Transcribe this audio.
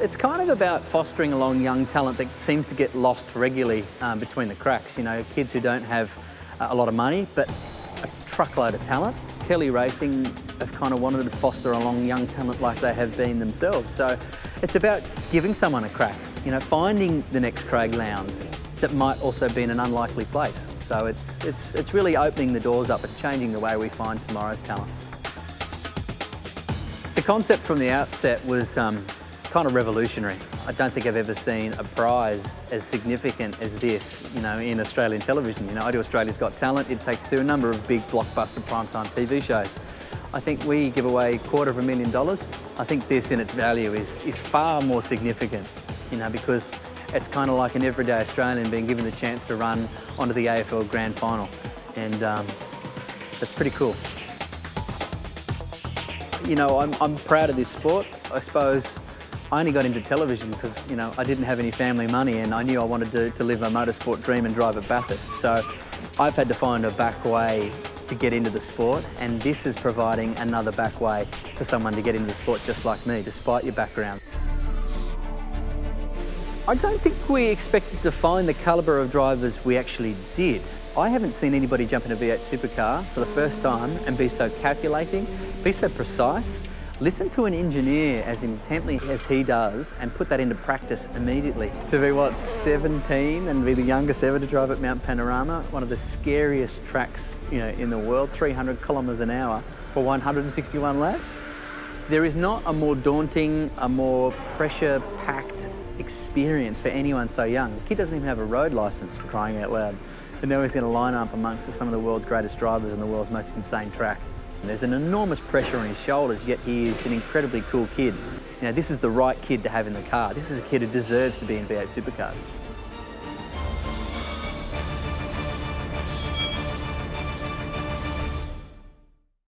It's kind of about fostering along young talent that seems to get lost regularly between the cracks. You know, kids who don't have a lot of money, but a truckload of talent. Kelly Racing have kind of wanted to foster along young talent like they have been themselves. So it's about giving someone a crack, you know, finding the next Craig Lowndes that might also be in an unlikely place. So it's really opening the doors up and changing the way we find tomorrow's talent. The concept from the outset was kind of revolutionary. I don't think I've ever seen a prize as significant as this, you know, in Australian television. You know, I do Australia's Got Talent. It takes to a number of big blockbuster primetime TV shows. I think we give away $250,000. I think this in its value is far more significant, you know, because it's kind of like an everyday Australian being given the chance to run onto the AFL Grand Final. And that's pretty cool. You know, I'm proud of this sport. I suppose I only got into television because, you know, I didn't have any family money and I knew I wanted to live a motorsport dream and drive at Bathurst. So I've had to find a back way to get into the sport, and this is providing another back way for someone to get into the sport just like me, despite your background. I don't think we expected to find the calibre of drivers we actually did. I haven't seen anybody jump in a V8 supercar for the first time and be so calculating, be so precise, listen to an engineer as intently as he does and put that into practice immediately. To be, what, 17 and be the youngest ever to drive at Mount Panorama, one of the scariest tracks, you know, in the world, 300 kilometres an hour for 161 laps. There is not a more daunting, a more pressure-packed experience for anyone so young. The kid doesn't even have a road licence, for crying out loud. And now he's going to line up amongst some of the world's greatest drivers on the world's most insane track. And there's an enormous pressure on his shoulders, yet he is an incredibly cool kid. You know, this is the right kid to have in the car. This is a kid who deserves to be in V8 supercars.